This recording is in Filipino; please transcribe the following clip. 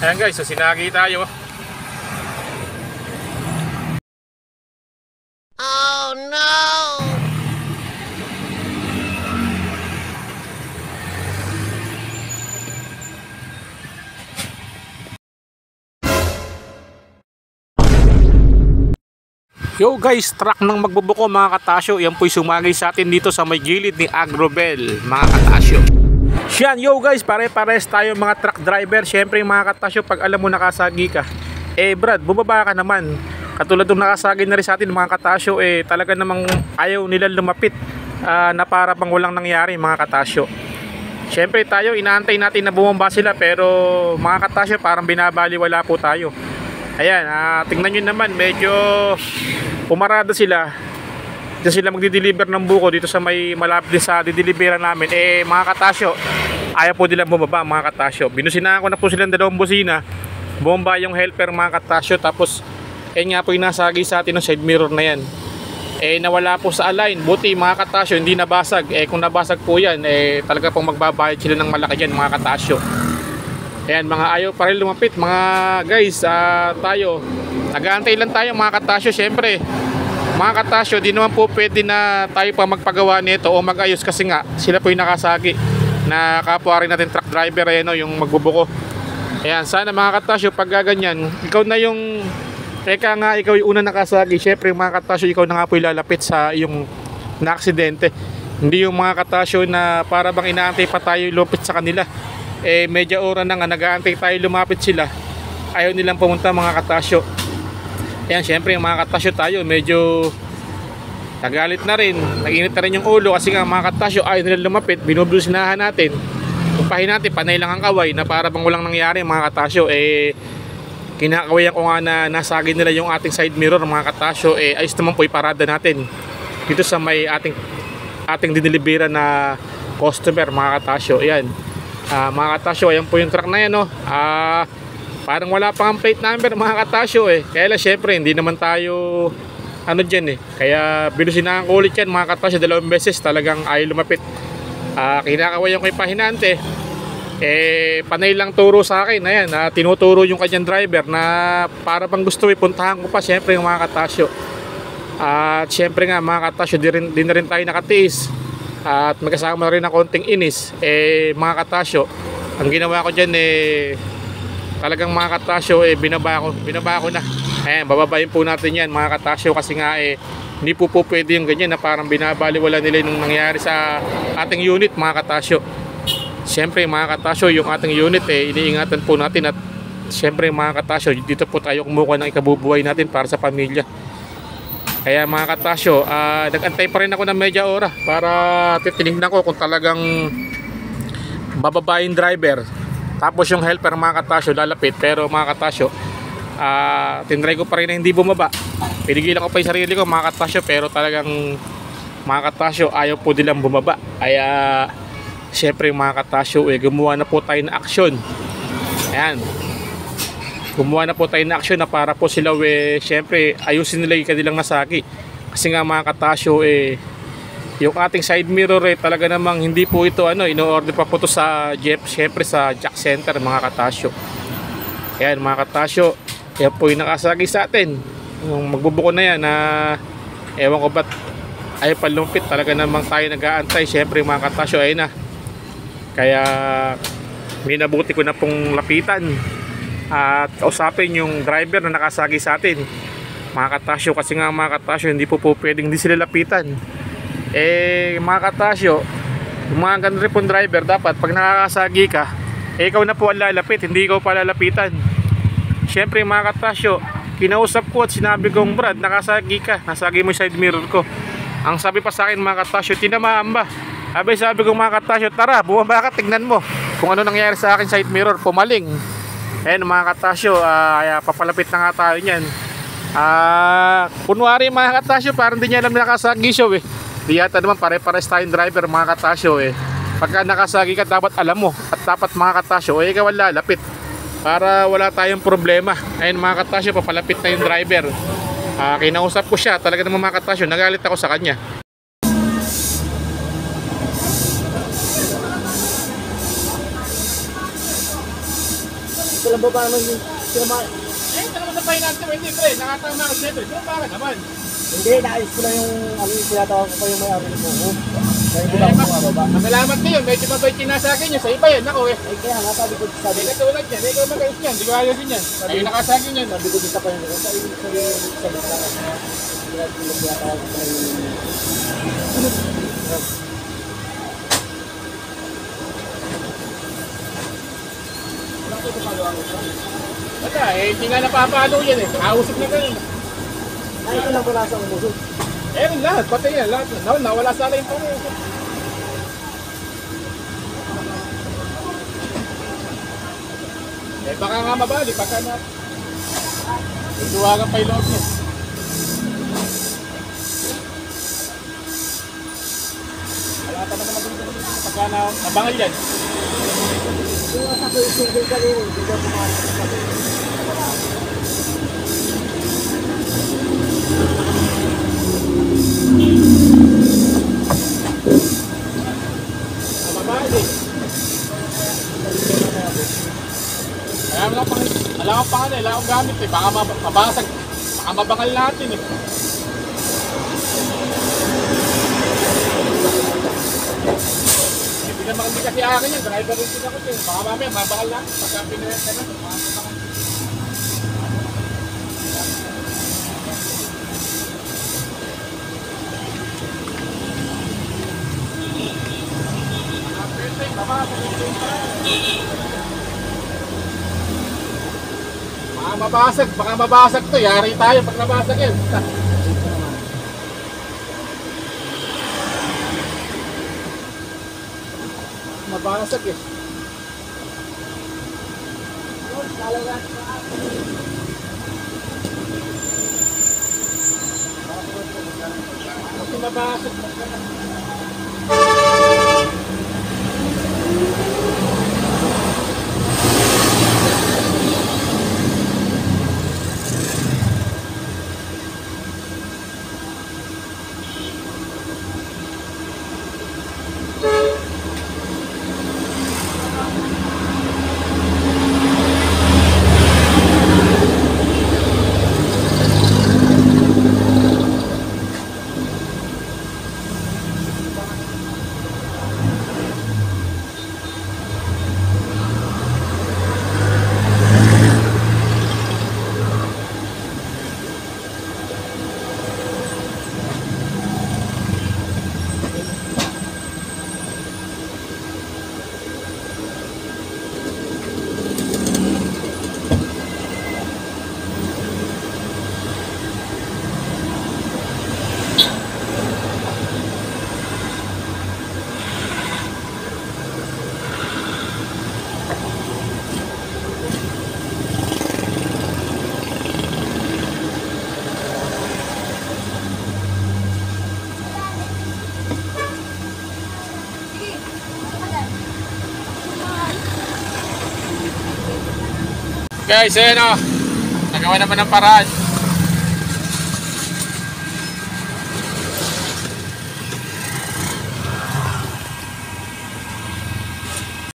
Ayan guys, so sinagi tayo. Oh no! Yo guys, truck ng magbubuko mga katasyo. Yan po'y sumagi sa atin dito sa may gilid ni Agrobel mga katasyo. Yan, yo guys, pare-pares tayo mga truck driver. Siyempre mga katasyo, pag alam mo nakasagi ka, Brad, bumaba ka naman. Katulad ng nakasagi na rin sa atin mga katasyo, talaga namang ayaw nila lumapit, na para bang walang nangyari mga katasyo. Siyempre tayo, inaantay natin na bumaba sila, pero mga katasyo, parang binabaliwala po tayo. Ayan, tingnan nyo naman, medyo pumarada sila. Diyan sila magdi-deliver ng buko dito sa may malapit sa dideliveran namin. Mga katasyo, ayaw po nilang bumaba mga katasyo. Binusinahan ko na po silang dalawang busina. Bomba yung helper mga katasyo. Tapos, nga po yung nasagi sa atin ng side mirror na yan. Nawala po sa align. Buti mga katasyo, hindi nabasag. Kung nabasag po yan, talaga pong magbabayad sila ng malaki yan mga katasyo. Ayan, mga ayaw pa rin lumapit. Mga guys, tayo, nag-aantay lang tayo mga katasyo. Siyempre, mga katasyo, di naman po pwede na tayo pa magpagawa nito o mag-ayos kasi nga sila po yung nakasagi na kapwa rin natin truck driver, yung magbubuko. Ayan, sana mga katasyo, pag gaganyan, ikaw na yung ikaw yung una nakasagi. Siyempre mga katasyo, ikaw na nga po ilalapit sa yung na-aksidente. Hindi yung mga katasyo na para bang inaantay pa tayo lumapit sa kanila. Medya oras na nga nag-aantay tayo lumapit sila, ayaw nilang pumunta mga katasyo. Ayan, syempre yung mga katasyo tayo medyo nagalit na rin, nag-init na rin yung ulo kasi nga mga katasyo ayaw nila lumapit. Binublusinahan natin, umpahin natin, panay lang ang kaway na para bang walang nangyari mga katasyo. Kinakawayan ko nga na nasagi nila yung ating side mirror mga katasyo. Ayos naman po iparada natin dito sa may ating dinilibera na customer mga katasyo. Ayan, mga katasyo, ayan po yung truck na yan, parang wala pang plate number mga katasyo. Kaya lang syempre hindi naman tayo dyan kaya binusinahan ko ulit yan mga katasyo dalawang beses, talagang ayaw lumapit. Kinakawayan ko yung pahinante, panay lang turo sa akin. Ayan, tinuturo yung kanyang driver na para bang gusto puntahan ko pa syempre yung mga katasyo. At syempre nga mga katasyo, di na rin tayo nakatiis at magkasama na rin ng konting inis. Mga katasyo, ang ginawa ko dyan talagang mga katasyo, binaba ko na. Ayan, bababayin po natin yan mga katasyo kasi nga hindi po pwede yung ganyan na parang binabaliwala nila yung nangyari sa ating unit mga katasyo. Siyempre mga katasyo, yung ating unit iniingatan po natin. At siyempre mga katasyo, dito po tayo kumukuha ng ikabubuhay natin para sa pamilya. Kaya mga katasyo, nag-antay pa rin ako ng medya ora para titinignan ko kung talagang bababayin driver. Tapos yung helper mga katasyo lalapit. Pero mga katasyo, tinry ko pa rin na hindi bumaba. Pinigilan ko pa yung sarili ko mga katasyo, pero talagang mga katasyo ayaw po nilang bumaba. Kaya syempre mga katasyo, gumawa na po tayo ng aksyon. Ayan, gumawa na po tayo ng aksyon na para po sila syempre ayusin nila yung kanilang nasagi. Kasi nga mga katasyo, yung ating side mirror talaga namang hindi po ito ino-order pa po ito sa Jeep, syempre sa jack center mga katasyo. Ayan mga katasyo, yan po yung nakasagi sa atin. Yung magbubuko na yan na ewan ko ba't ayaw palumpit. Talaga namang tayo nag-aantay syempre mga katasyo. Ayun na, kaya minabuti ko na pong lapitan at kausapin yung driver na nakasagi sa atin mga katasyo. Kasi nga mga katasyo, hindi po pwedeng hindi sila lapitan. Mga katasyo, yung mga ganun rin pong driver, dapat pag nakakasagi ka, ikaw na po ang lalapit, hindi ikaw pa lalapitan. Syempre mga katasyo, kinausap ko at sinabi kong, Brad, nakasagi ka, nasagi mo yung side mirror ko. Ang sabi pa sa akin mga katasyo, tinamaan ba? Sabi ko mga katasyo, tara bumaba ka, tignan mo kung ano nangyari sa akin side mirror, pumaling. Ayan mga katasyo, papalapit na nga tayo nyan. Kunwari mga katasyo, parang di niya alam na nakasagi siya Di yata naman pare-pares tayong driver mga katasyo. Pagka nakasagi ka, dapat alam mo. At dapat mga katasyo, ikaw ang lalapit para wala tayong problema. Ayun mga katasyo, papalapit na yung driver. Kinausap ko siya, talaga naman mga katasyo, nagalit ako sa kanya. Walang baba naman yung sinama. Eh, ito naman sa finance mo, hindi pre, nakatama ka siyempre. Sumama ka naman. Hindi, naayos ko lang yung ano yung tinatawag ko pa yung may-ari ng buko. Kaya hindi lang ako mababa. Masalamat kayo, medyo mabait yung nasa akin yun. Sa iba yan, ako eh. Eh kaya nga sabi ko, Hindi katulad yan, ikaw magayos yan, di ko ayosin yan. Ayun nakasagin yan. sabi ko dito pa yung sa iyo sa lista. Kaya tinatawag ko pa yung Wala eh, hindi nga napapalo yan eh. Kausap na ganun. ay ito lang wala sa umusog. Eh, lahat, pati yan, lahat. Nawala sana yung pano. Eh, baka nga mabali, pagka na. Ituwagan pa yung loob niya. Wala pa naman nabili pagka na, nabangal yan. Yung nasa ko yung single ka rin, hindi ko pumasok sa Mabali. Kaya wala akong pangalan, wala akong gamit eh. Baka mabasag, baka mabangal natin eh. Hindi naman hindi kasi akin yan, driver rin din ako eh. Baka mamaya mabangal natin, pagka pinirenta na, mabangal. Baka mabasag to, yari tayo pag nabasag yan. Mabasag eh. Kasi mabasag. Guys, ayan o. Nagawa naman ng paraan.